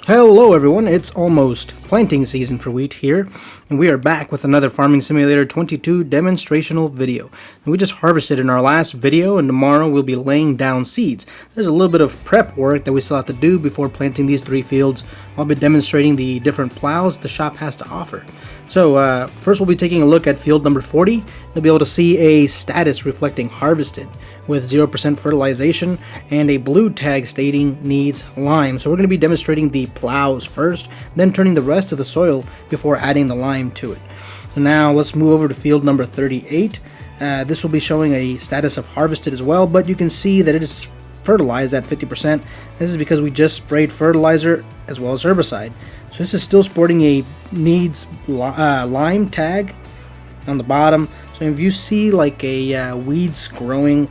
Hello everyone, it's almost planting season for wheat here, and we are back with another Farming Simulator 22 demonstrational video. And we just harvested in our last video, and tomorrow we'll be laying down seeds. There's a little bit of prep work that we still have to do before planting these 3 fields. I'll be demonstrating the different plows the shop has to offer. So first we'll be taking a look at field number 40. You'll be able to see a status reflecting harvested with 0% fertilization and a blue tag stating needs lime. So we're going to be demonstrating the plows first, then turning the rest of the soil before adding the lime to it. So now let's move over to field number 38. This will be showing a status of harvested as well, but you can see that it is fertilized at 50%. This is because we just sprayed fertilizer as well as herbicide. So this is still sporting a needs lime tag on the bottom. So if you see like a weeds growing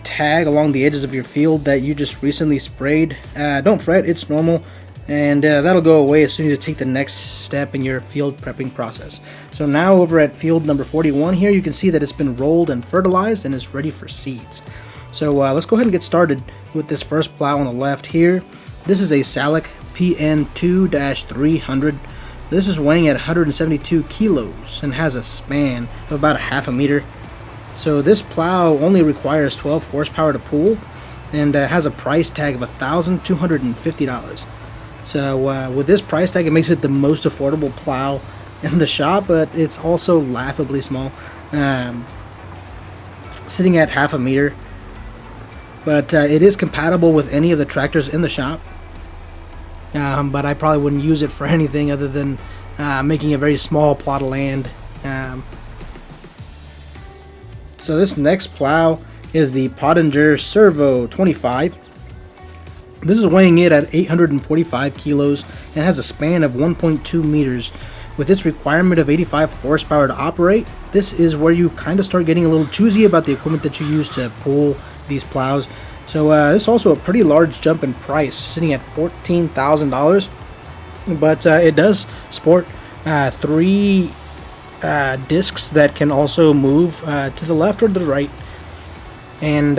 tag along the edges of your field that you just recently sprayed, don't fret, it's normal, and that'll go away as soon as you take the next step in your field prepping process. So now over at field number 41 here, you can see that it's been rolled and fertilized and is ready for seeds. So let's go ahead and get started with this first plow on the left here. This is a Salic PN2-300. This is weighing at 172 kilos and has a span of about a half a meter. So this plow only requires 12 horsepower to pull and has a price tag of $1,250. So with this price tag, it makes it the most affordable plow in the shop, but it's also laughably small, sitting at half a meter. But it is compatible with any of the tractors in the shop. But I probably wouldn't use it for anything other than making a very small plot of land. So this next plow is the Pottinger Servo 25. This is weighing in at 845 kilos and has a span of 1.2 meters. With its requirement of 85 horsepower to operate, this is where you kind of start getting a little choosy about the equipment that you use to pull these plows. So this is also a pretty large jump in price, sitting at $14,000. But it does sport 3 discs that can also move to the left or to the right. And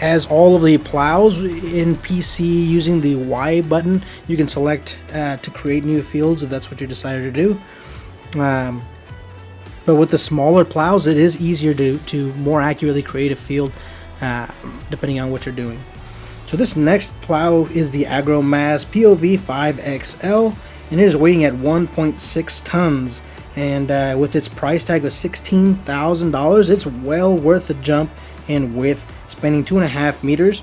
as all of the plows in PC using the Y button, you can select to create new fields if that's what you decided to do. But with the smaller plows, it is easier to more accurately create a field depending on what you're doing. So this next plow is the AgroMaz POV 5XL, and it is weighing at 1.6 tons. And with its price tag of $16,000, it's well worth the jump in width, spanning 2.5 meters.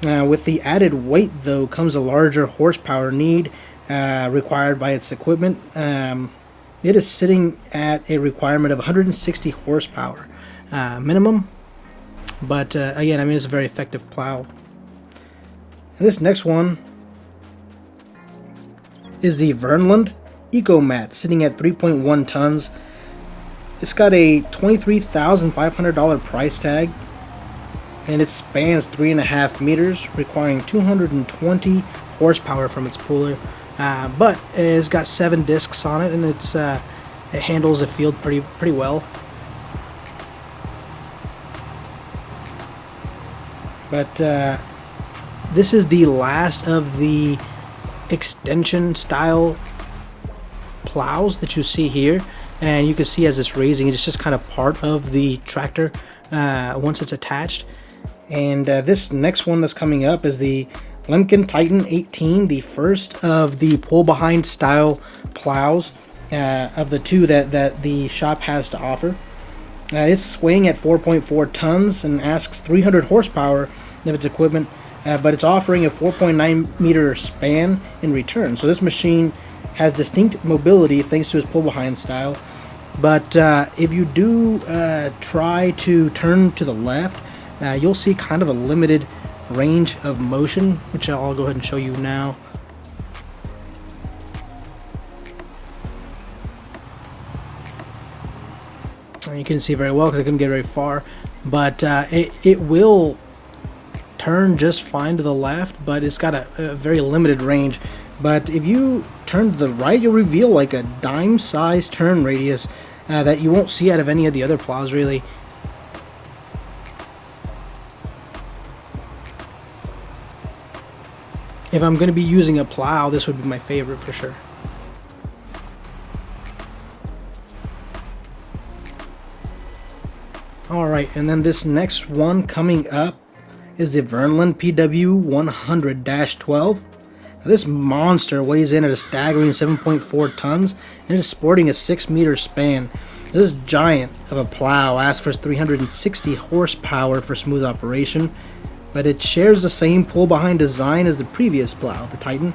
With the added weight, though, comes a larger horsepower need required by its equipment. It is sitting at a requirement of 160 horsepower minimum. But again, I mean, it's a very effective plow. And this next one is the Vernland EcoMat, sitting at 3.1 tons. It's got a $23,500 price tag, and it spans 3.5 meters, requiring 220 horsepower from its puller. But it's got 7 discs on it, and it handles the field pretty well. But this is the last of the extension style plows that you see here, and you can see as it's raising, it's just kind of part of the tractor once it's attached. And this next one that's coming up is the Lemken Titan 18, the first of the pull behind style plows of the 2 that the shop has to offer. It's weighing at 4.4 tons and asks 300 horsepower of its equipment, but it's offering a 4.9 meter span in return. So this machine has distinct mobility thanks to its pull-behind style. But if you do try to turn to the left, you'll see kind of a limited range of motion, which I'll go ahead and show you now. You can see very well because I couldn't get very far, but it will turn just fine to the left, but it's got a very limited range. But if you turn to the right, you'll reveal like a dime-sized turn radius that you won't see out of any of the other plows really. if I'm going to be using a plow, this would be my favorite for sure. Alright, and then this next one coming up is the Vernland PW 100-12. This monster weighs in at a staggering 7.4 tons and is sporting a 6-meter span. This giant of a plow asks for 360 horsepower for smooth operation, but it shares the same pull-behind design as the previous plow, the Titan,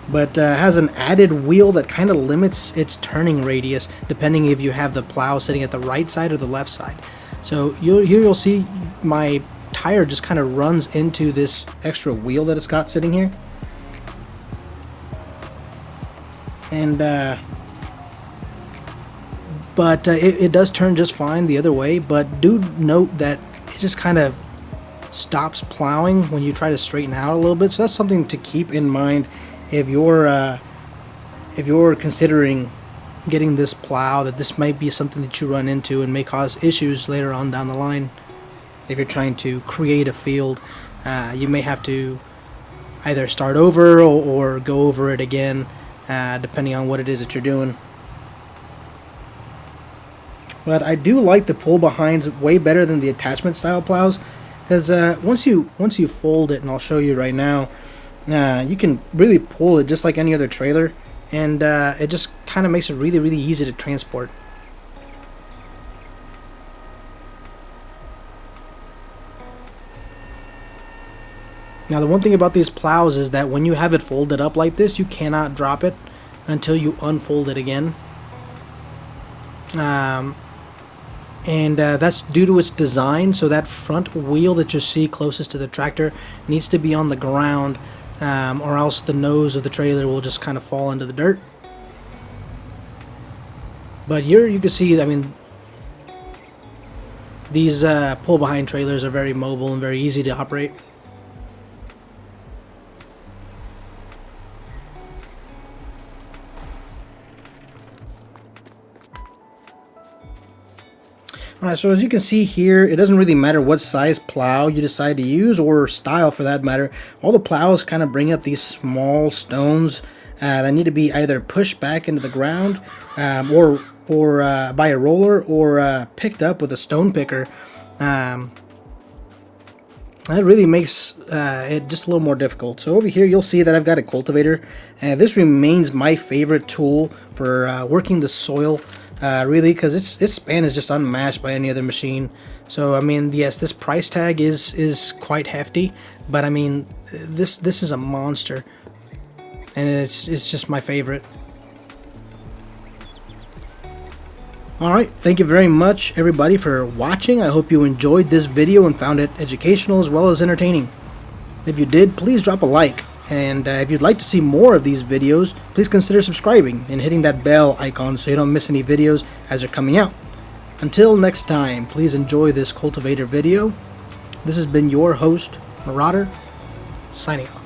but has an added wheel that kind of limits its turning radius depending if you have the plow sitting at the right side or the left side. So here you'll see my tire just kind of runs into this extra wheel that it's got sitting here. And it does turn just fine the other way, but do note that it just kind of stops plowing when you try to straighten out a little bit. So that's something to keep in mind if you're considering getting this plow, that this might be something that you run into and may cause issues later on down the line. If you're trying to create a field, you may have to either start over or go over it again, depending on what it is that you're doing. But I do like the pull behinds way better than the attachment style plows, because once you fold it, and I'll show you right now, you can really pull it just like any other trailer, and it just kind of makes it really, really easy to transport. Now the one thing about these plows is that when you have it folded up like this, you cannot drop it until you unfold it again. And that's due to its design, so that front wheel that you see closest to the tractor needs to be on the ground, or else the nose of the trailer will just kind of fall into the dirt. But here you can see, I mean, these pull-behind trailers are very mobile and very easy to operate. Alright, so as you can see here, it doesn't really matter what size plow you decide to use, or style for that matter. All the plows kind of bring up these small stones that need to be either pushed back into the ground, or by a roller, or picked up with a stone picker. That really makes it just a little more difficult. So over here you'll see that I've got a cultivator. This remains my favorite tool for working the soil. Really, because its span is just unmatched by any other machine. So I mean, yes, this price tag is quite hefty, but I mean, this is a monster, and it's just my favorite. Alright, thank you very much everybody for watching. I hope you enjoyed this video and found it educational as well as entertaining. If you did, please drop a like. And if you'd like to see more of these videos, please consider subscribing and hitting that bell icon so you don't miss any videos as they're coming out. Until next time, please enjoy this cultivator video. This has been your host, Marauder, signing off.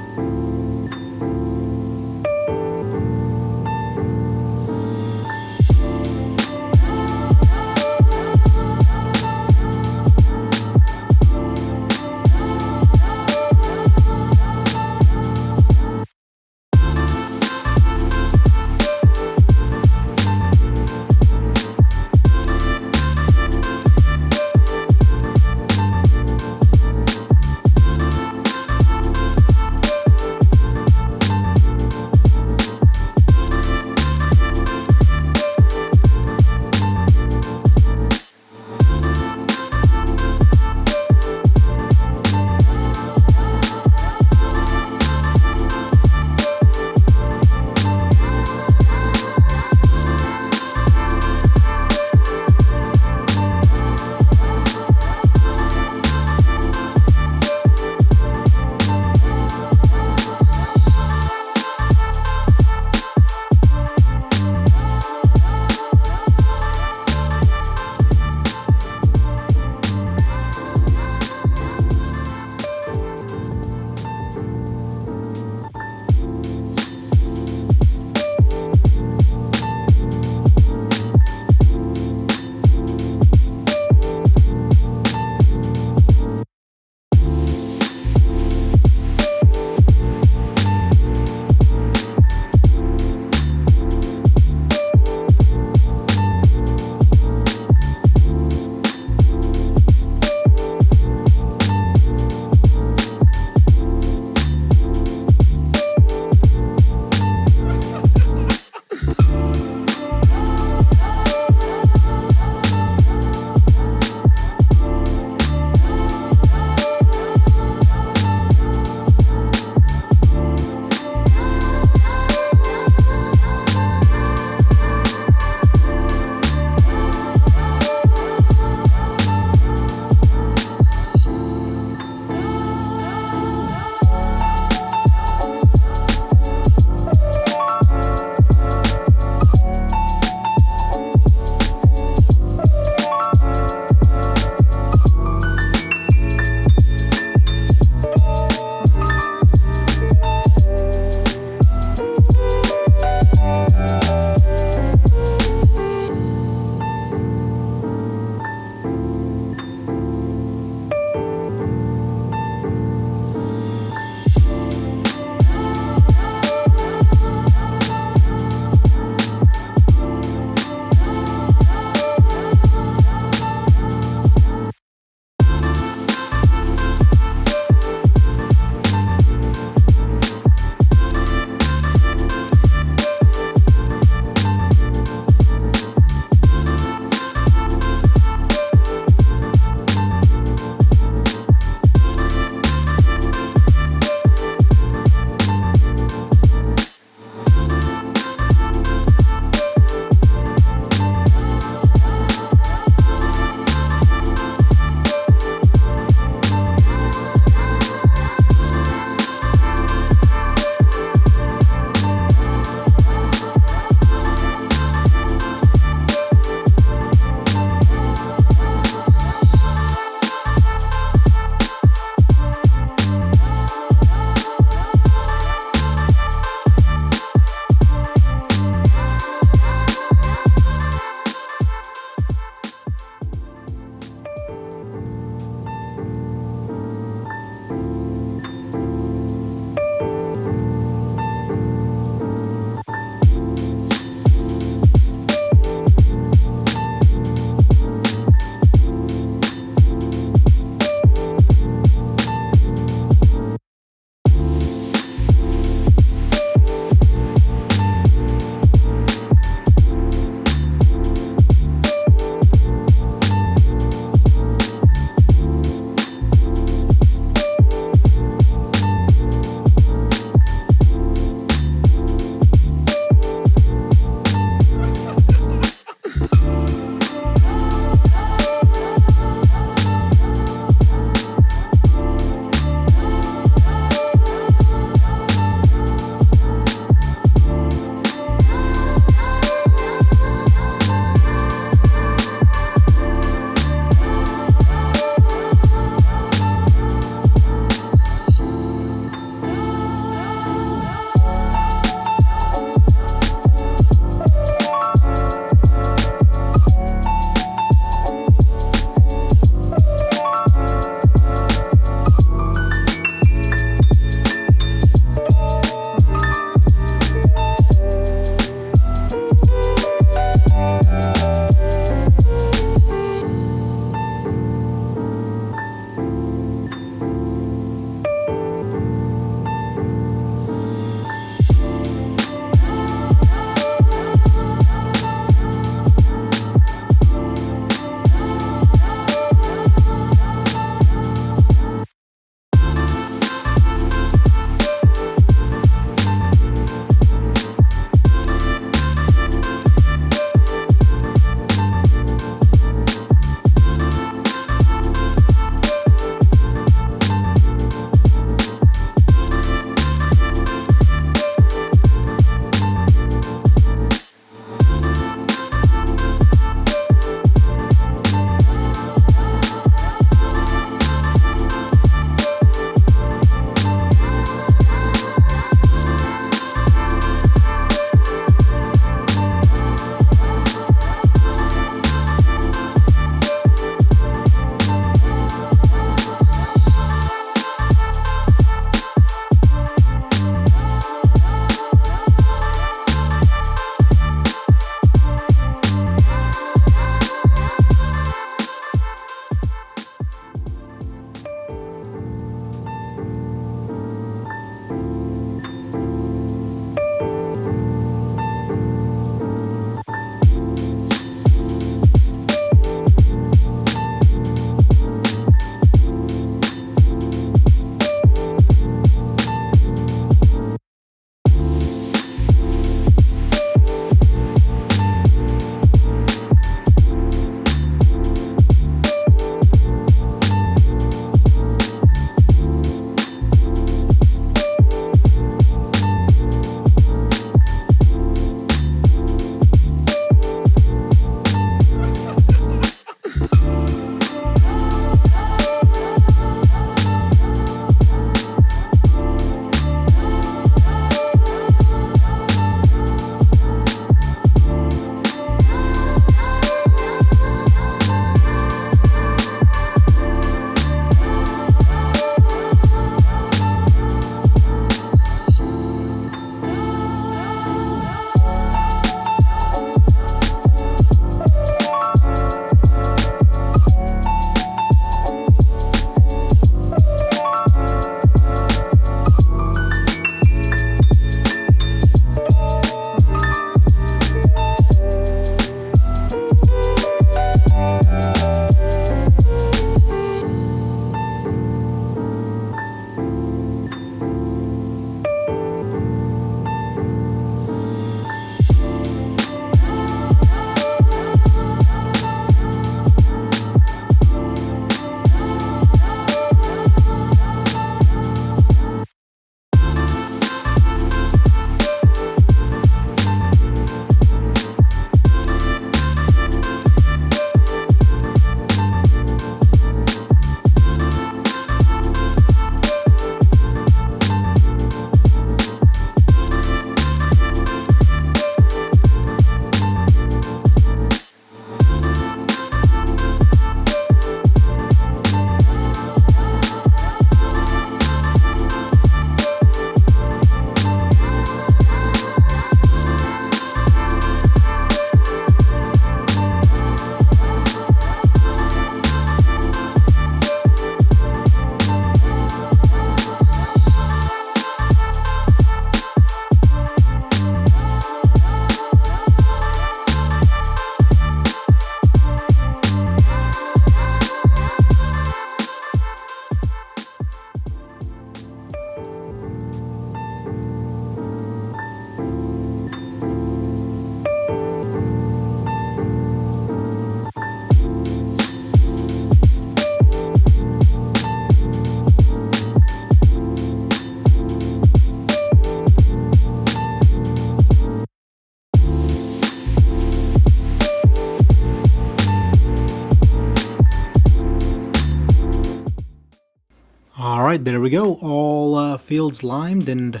Alright, there we go. All fields limed and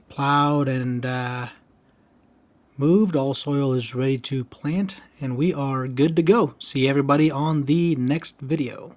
plowed and moved. All soil is ready to plant, and we are good to go. See everybody on the next video.